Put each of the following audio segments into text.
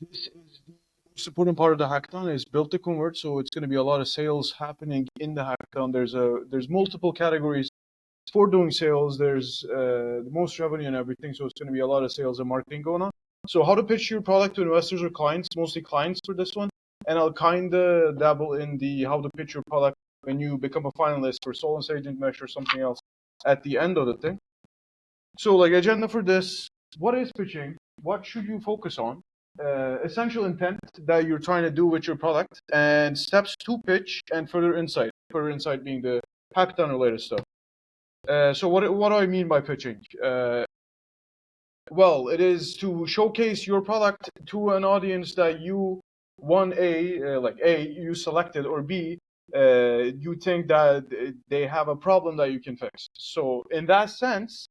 this is the most important part of the hackathon is built to convert. So it's going to be a lot of sales happening in the hackathon. There's multiple categories for doing sales. There's the most revenue and everything. So it's going to be a lot of sales and marketing going on. So how to pitch your product to investors or clients, mostly clients for this one. And I'll kind of dabble in the how to pitch your product when you become a finalist for Solon's Agent Mesh or something else at the end of the thing. So like agenda for this, what is pitching? What should you focus on? Essential intent that you're trying to do with your product, and steps to pitch, and further insight. Further insight being the hackathon related stuff. So what do I mean by pitching? Well, it is to showcase your product to an audience that you you selected, or B, you think that they have a problem that you can fix. So in that sense,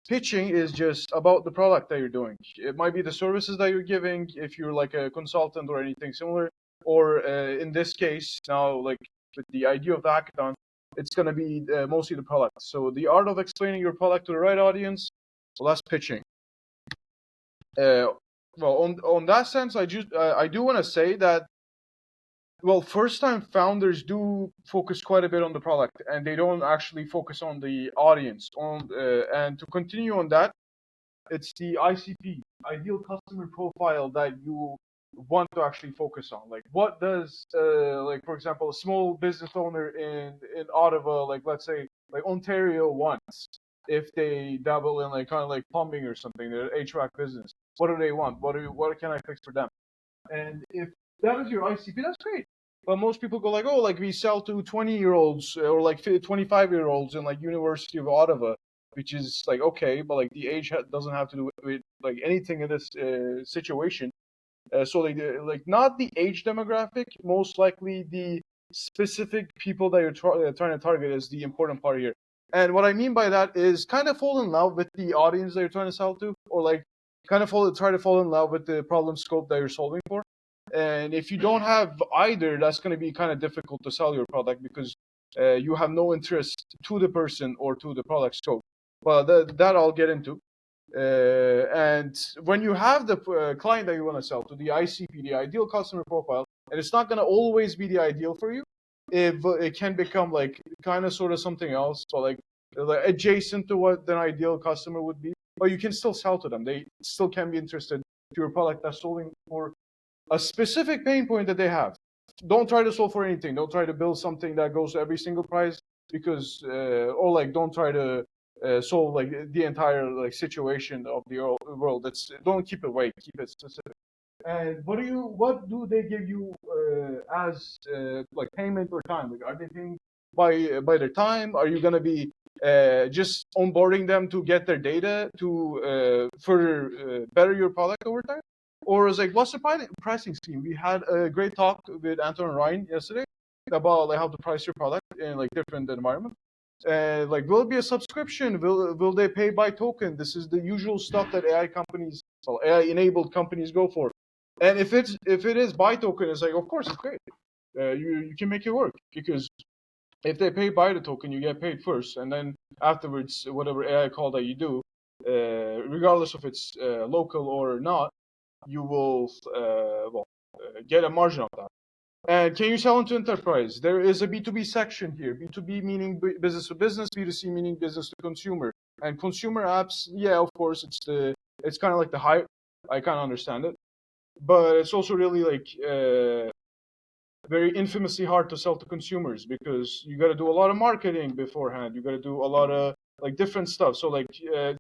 pitching is just about the product that you're doing. It might be the services that you're giving if you're like a consultant or anything similar, or in this case now, like with the idea of the hackathon, it's going to be mostly the product. So the art of explaining your product to the right audience, well, that's pitching. Uh, well, on that sense, I do want to say that, well, first time founders do focus quite a bit on the product, and they don't actually focus on the audience. And to continue on that, it's the ICP, ideal customer profile, that you want to actually focus on. Like, what does like, for example, a small business owner in Ottawa, like let's say like Ontario, wants, if they dabble in like kind of like plumbing or something, their HVAC business. What do they want? What can I fix for them? And if that is your ICP, that's great. But most people go like, oh, like we sell to 20-year-olds or like 25-year-olds in like University of Ottawa, which is like okay, but like the age doesn't have to do with like anything in this situation. So like not the age demographic, most likely the specific people that you're trying to target is the important part here. And what I mean by that is kind of fall in love with the audience that you're trying to sell to, or like kind of try to fall in love with the problem scope that you're solving for. And if you don't have either, that's going to be kind of difficult to sell your product, because you have no interest to the person or to the product scope. Well, that I'll get into. And when you have the client that you want to sell to, the ICP, the ideal customer profile, and it's not going to always be the ideal for you. If it can become like kind of sort of something else, so like adjacent to what an ideal customer would be, but you can still sell to them. They still can be interested to your product that's solving for a specific pain point that they have. Don't try to solve for anything. Don't try to build something that goes to every single price, because or like don't try to solve like the entire like situation of the world. That's Don't keep it vague. Keep it specific. And what do they give you as like payment or time? Like, are they paying by their time? Are you gonna be just onboarding them to get their data to further better your product over time? Or is like, what's the pricing scheme? We had a great talk with Anton and Ryan yesterday about like how to price your product in like different environments. Like, will it be a subscription? Will they pay by token? This is the usual stuff that AI companies, well, AI enabled companies go for. And if it is by token, it's like, of course it's great. You can make it work, because if they pay by the token, you get paid first, and then afterwards, whatever AI call that you do, regardless if it's local or not, you will get a margin of that. And can you sell into enterprise? There is a B2B section here. B2B meaning business to business, B2C meaning business to consumer. And consumer apps, yeah, of course, it's kind of like the hype. I kind of understand it, but it's also really like very infamously hard to sell to consumers, because you got to do a lot of marketing beforehand. You got to do a lot of like different stuff. So like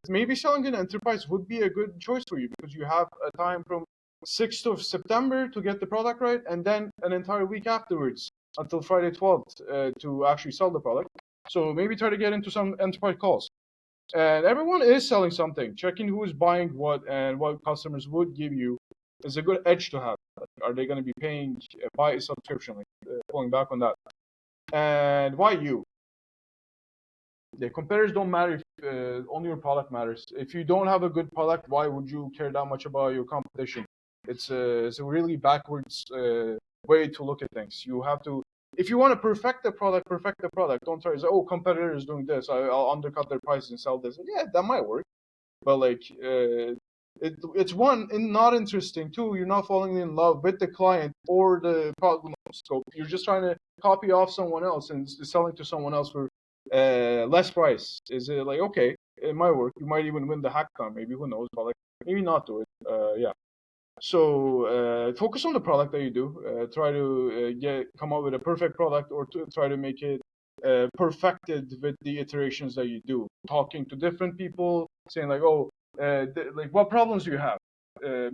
maybe selling in enterprise would be a good choice for you, because you have a time from 6th of September to get the product right, and then an entire week afterwards until Friday 12th to actually sell the product. So maybe try to get into some enterprise calls. And everyone is selling something. Checking who is buying what and what customers would give you is a good edge to have. Are they going to be paying by subscription? Like pulling back on that. And why you? The competitors don't matter if only your product matters. If you don't have a good product, why would you care that much about your competition? It's a really backwards way to look at things. You have to, if you want to perfect the product, perfect the product. Don't try to say, oh, competitor is doing this, I'll undercut their prices and sell this. Yeah, that might work, but like It's one, not interesting. Two, you're not falling in love with the client or the problem scope. You're just trying to copy off someone else and selling to someone else for less price. Is it like, okay, it might work. You might even win the hackathon. Maybe, who knows? But like, maybe not do it. Yeah. So focus on the product that you do. Try to come up with a perfect product, or to try to make it perfected with the iterations that you do. Talking to different people, saying like, oh, like what problems do you have?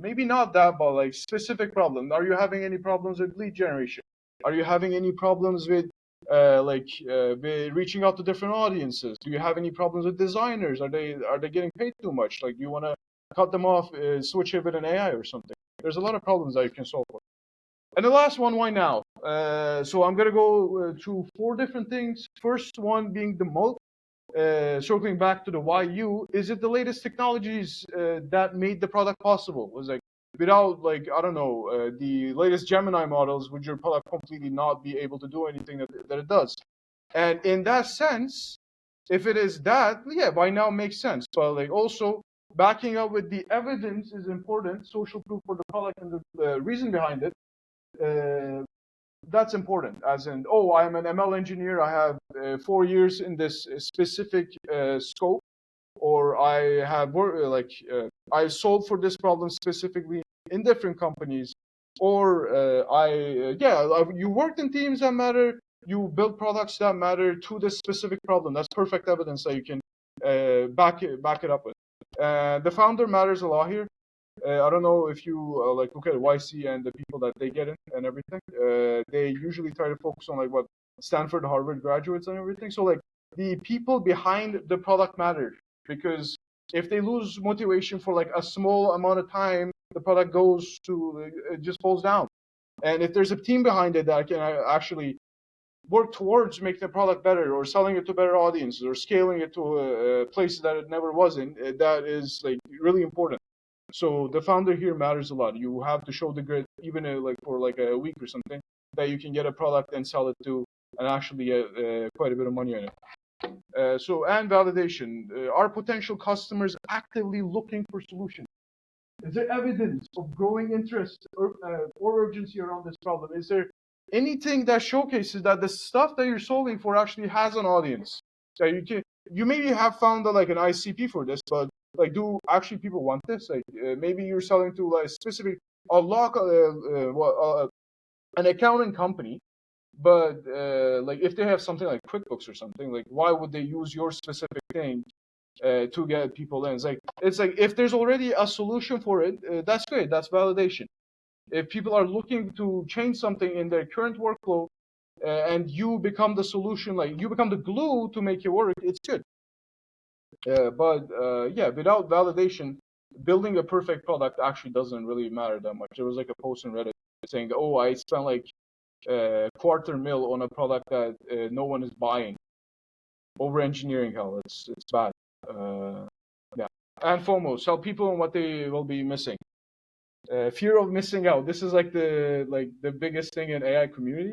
Maybe not that, but like specific problem. Are you having any problems with lead generation? Are you having any problems with with reaching out to different audiences? Do you have any problems with designers? Are they getting paid too much? Like, do you want to cut them off, switch it with an AI or something? There's a lot of problems that you can solve for. And the last one, why now? So I'm gonna go through four different things. First one being the moat. Circling back to the why you, is it the latest technologies that made the product possible? It was like, without, like, I don't know, the latest Gemini models, would your product completely not be able to do anything that it does? And in that sense, if it is that, yeah, by now makes sense. But like, also backing up with the evidence is important. Social proof for the product and the reason behind it. Uh, that's important. As in, oh, I'm an ML engineer. I have 4 years in this specific scope, or I have I solved for this problem specifically in different companies, or you worked in teams that matter. You build products that matter to this specific problem. That's perfect evidence that you can back it up with. The founder matters a lot here. I don't know if you like look at YC and the people that they get in and everything. They usually try to focus on like what Stanford, Harvard graduates and everything. So like the people behind the product matter, because if they lose motivation for like a small amount of time, the product goes to it just falls down. And if there's a team behind it that can actually work towards making the product better, or selling it to better audiences, or scaling it to places that it never was in, that is like really important. So the founder here matters a lot. You have to show the grit, even like for like a week or something, that you can get a product and sell it to, and actually get quite a bit of money on it. And validation. Are potential customers actively looking for solutions? Is there evidence of growing interest or urgency around this problem? Is there anything that showcases that the stuff that you're solving for actually has an audience? So you maybe have found like an ICP for this, but like, do actually people want this? Like, maybe you're selling to like specific a local an accounting company, but like if they have something like QuickBooks or something, like why would they use your specific thing to get people in? It's like if there's already a solution for it, that's great. That's validation. If people are looking to change something in their current workflow, and you become the solution, like you become the glue to make it work, it's good. But without validation, building a perfect product actually doesn't really matter that much. There was like a post on Reddit saying, "Oh, I spent like $250,000 on a product that no one is buying. Over engineering hell, it's bad." Yeah. And FOMO, sell people on what they will be missing. Fear of missing out. This is like the biggest thing in AI community.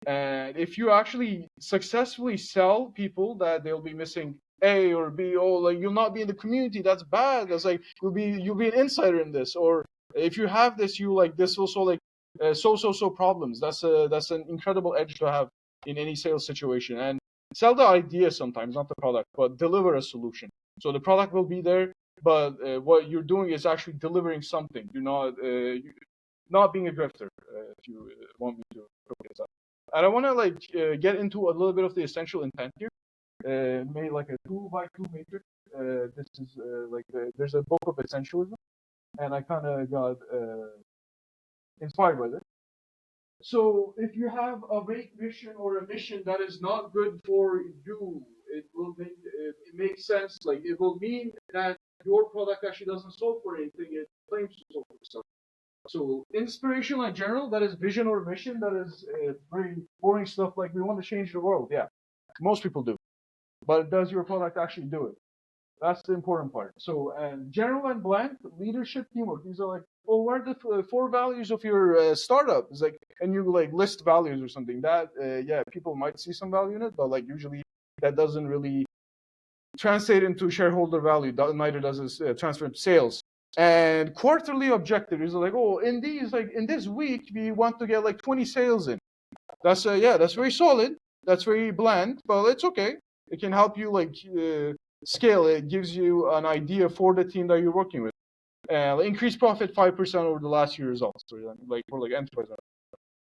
And if you actually successfully sell people that they'll be missing A or B, oh, like you'll not be in the community, that's bad. That's like you'll be an insider in this. Or if you have this, you like this also like so problems. That's an incredible edge to have in any sales situation. And sell the idea sometimes, not the product, but deliver a solution. So the product will be there, but what you're doing is actually delivering something. You're not being a grifter, if you want me to put this up. And I want to get into a little bit of the essential intent here. Made like a 2x2 matrix. This is there's a book of essentialism, and I kind of got inspired by this. So if you have a vague vision or a mission that is not good for you, it makes sense. Like, it will mean that your product actually doesn't solve for anything it claims to solve for something. So inspirational in general, that is vision or mission, that is very boring stuff like we want to change the world. Yeah, most people do. But does your product actually do it? That's the important part. So general and blank, leadership, teamwork. These are like, oh, what are the four values of your startup? It's like, and you like list values or something. That people might see some value in it, but like usually that doesn't really translate into shareholder value. Neither does it transfer into sales. And quarterly objective is like, oh, in this week we want to get like 20 sales in. That's that's very solid. That's very bland, but it's okay. It can help you like scale. It gives you an idea for the team that you're working with. Increase profit 5% over the last year results, for like enterprise.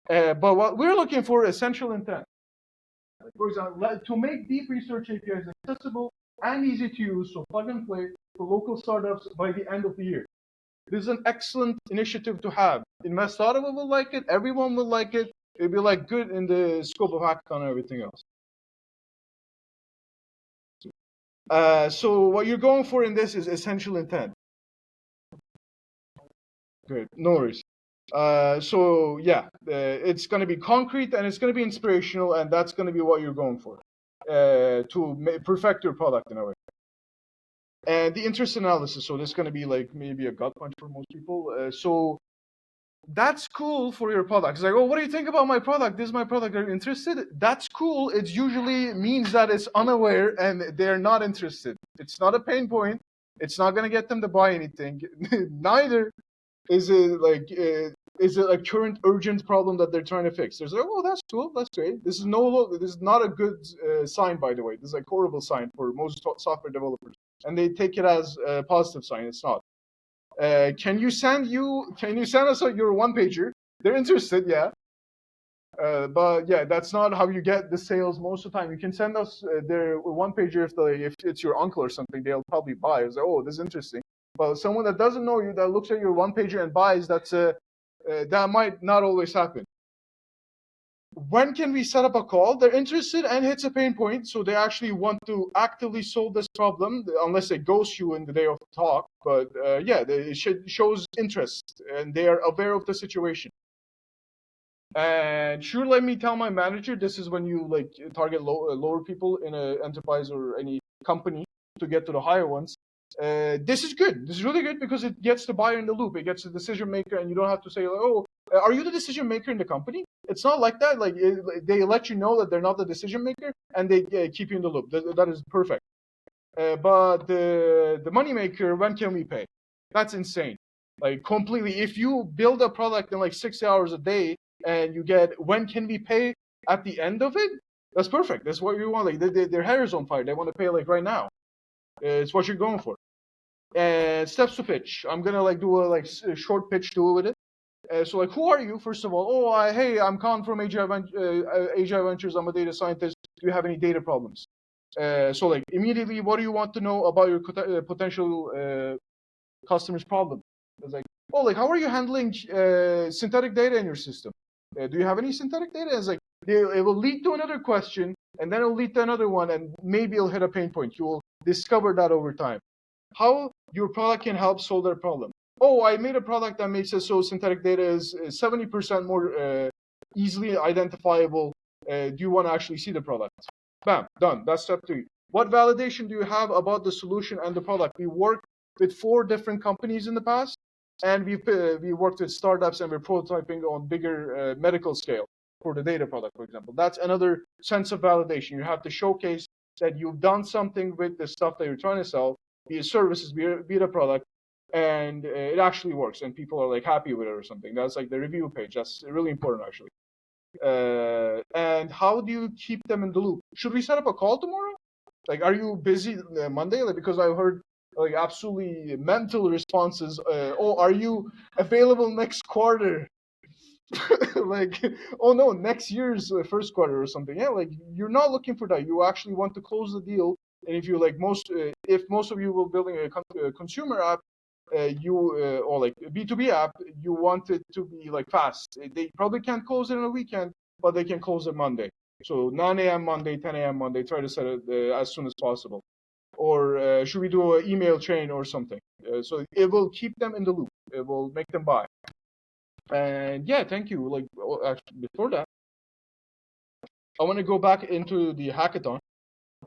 But what we're looking for is essential intent. For example, to make deep research APIs accessible and easy to use, so plug and play for local startups by the end of the year. This is an excellent initiative to have. Investado will like it. Everyone will like it. It'll be like good in the scope of hackathon and everything else. So what you're going for in this is essential intent. Great, no worries. It's going to be concrete and it's going to be inspirational, and that's going to be what you're going for to perfect your product in a way. And the interest analysis, so this is going to be like maybe a gut punch for most people. So that's cool for your product. It's like, oh, what do you think about my product? This is my product. Are you interested? That's cool. It usually means that it's unaware and they're not interested. It's not a pain point. It's not going to get them to buy anything. Neither is it a current urgent problem that they're trying to fix. There's like, oh, that's cool. That's great. This is not a good sign, by the way. This is a horrible sign for most software developers. And they take it as a positive sign. It's not. Can you send us your one pager? They're interested, yeah. But yeah, that's not how you get the sales most of the time. You can send us their one pager if it's your uncle or something. They'll probably buy. It's like, oh, this is interesting. But someone that doesn't know you, that looks at your one pager and buys, that might not always happen. When can we set up a call? They're interested and hits a pain point, so they actually want to actively solve this problem, unless they ghost you in the day of the talk. But it shows interest and they are aware of the situation. And sure, let me tell my manager, this is when you like target lower people in an enterprise or any company to get to the higher ones. This is good. This is really good because it gets the buyer in the loop. It gets the decision maker, and you don't have to say, like, oh, are you the decision maker in the company? It's not like that. Like they let you know that they're not the decision maker, and they keep you in the loop. That is perfect. But the money maker, when can we pay? That's insane. Like completely. If you build a product in like 6 hours a day, and you get when can we pay at the end of it, that's perfect. That's what you want. Like their hair is on fire. They want to pay like right now. It's what you're going for. And steps to pitch. I'm gonna like do a short pitch to it with it. So like, who are you? First of all, hey, I'm Kaan from AGI Ventures. I'm a data scientist. Do you have any data problems? So like immediately, what do you want to know about your potential customer's problem? It's like, oh, like how are you handling synthetic data in your system? Do you have any synthetic data? It's like it will lead to another question, and then it'll lead to another one, and maybe it'll hit a pain point. You will discover that over time. How your product can help solve their problem. Oh, I made a product that makes it so synthetic data is 70% more easily identifiable. Do you want to actually see the product? Bam, done. That's step 3. What validation do you have about the solution and the product? We worked with 4 different companies in the past, and we worked with startups, and we're prototyping on bigger medical scale for the data product, for example. That's another sense of validation. You have to showcase that you've done something with the stuff that you're trying to sell, be it services, be it a product, and it actually works, and people are like happy with it or something. That's like the review page. That's really important, actually. And how do you keep them in the loop? Should we set up a call tomorrow? Like, are you busy Monday? Like, because I heard like absolutely mental responses. Are you available next quarter? Like, oh no, next year's first quarter or something. Yeah, like you're not looking for that. You actually want to close the deal. And if you like if most of you will building a consumer app, or like a B2B app, you want it to be like fast. They probably can't close it in a weekend, but they can close it Monday. So 9 a.m. Monday, 10 a.m. Monday, try to set it as soon as possible. Or should we do an email chain or something? So it will keep them in the loop. It will make them buy. And yeah, thank you. Like actually, before that, I want to go back into the hackathon.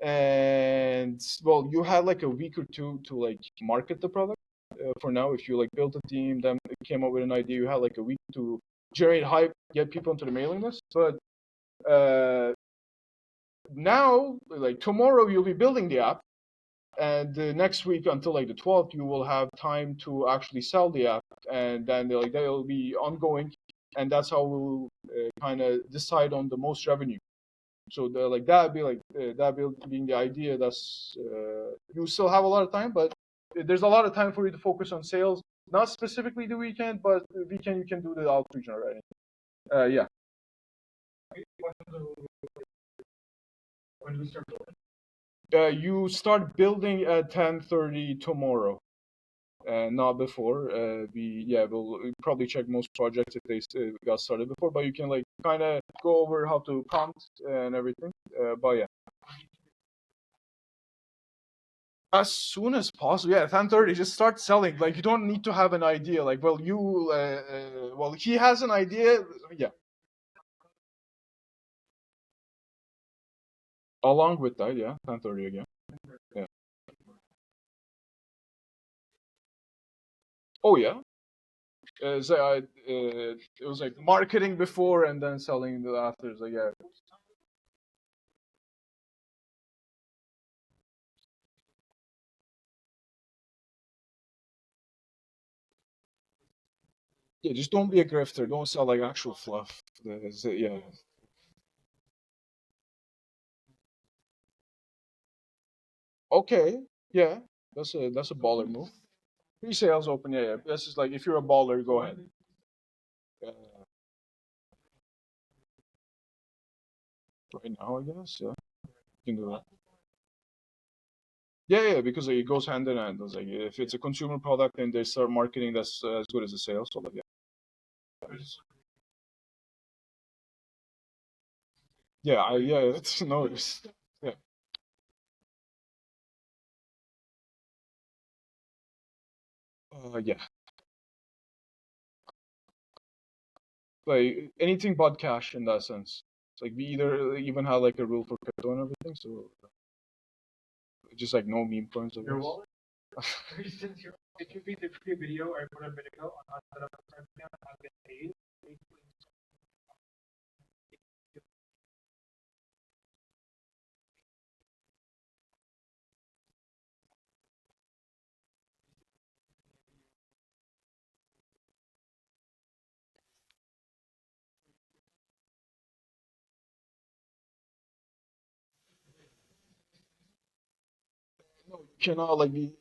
And well, you had like a week or two to like market the product. For now, if you like built a team, then came up with an idea, you had like a week to generate hype, get people into the mailing list. But now, like tomorrow, you'll be building the app. and next week until like the 12th, you will have time to actually sell the app, and then like they'll be ongoing, and that's how we'll kind of decide on the most revenue. So like that being the idea. That's you still have a lot of time, but there's a lot of time for you to focus on sales. Not specifically the weekend, but the weekend you can do the outreach already. Yeah. You start building at 10:30 tomorrow, not before. We'll probably check most projects if they got started before, but you can like kind of go over how to prompt and everything. But yeah, as soon as possible. Yeah, 10:30. Just start selling. Like you don't need to have an idea. Like, well, he has an idea. Yeah. Along with that, yeah, 10:30 again. Yeah. Oh yeah. It was like marketing before and then selling the after. It's like yeah. Yeah, just don't be a grifter. Don't sell like actual fluff. Yeah. Okay. Yeah. That's a baller move. Pre-sales open. Yeah, yeah. This is like if you're a baller, go ahead. Right now, I guess. Yeah, you can do that. Yeah, yeah, because like, it goes hand in hand. It's like if it's a consumer product and they start marketing, that's as good as a sales. So like, yeah. Yeah, it's no, yeah. Yeah, like anything but cash in that sense. Like we either even have like a rule for crypto and everything, so just like no meme coins, I guess. No, you cannot like be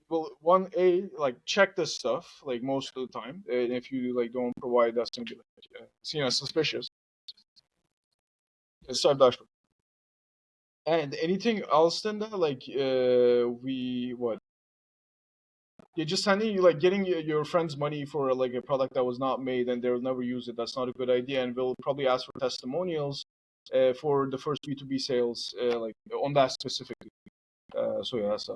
well one a like check this stuff like most of the time, and if you like don't provide, that's gonna be like seen as suspicious. Start dashboard. And anything else than that, like we what? You're just sending you like getting your friend's money for like a product that was not made and they'll never use it. That's not a good idea, and we'll probably ask for testimonials for the first B2B sales, like on that specifically. So yeah, that's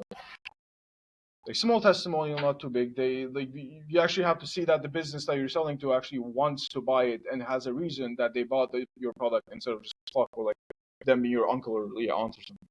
like small testimonial, not too big. They like you actually have to see that the business that you're selling to actually wants to buy it and has a reason that they bought your product instead of just talk or like them being your uncle or yeah, aunt or something.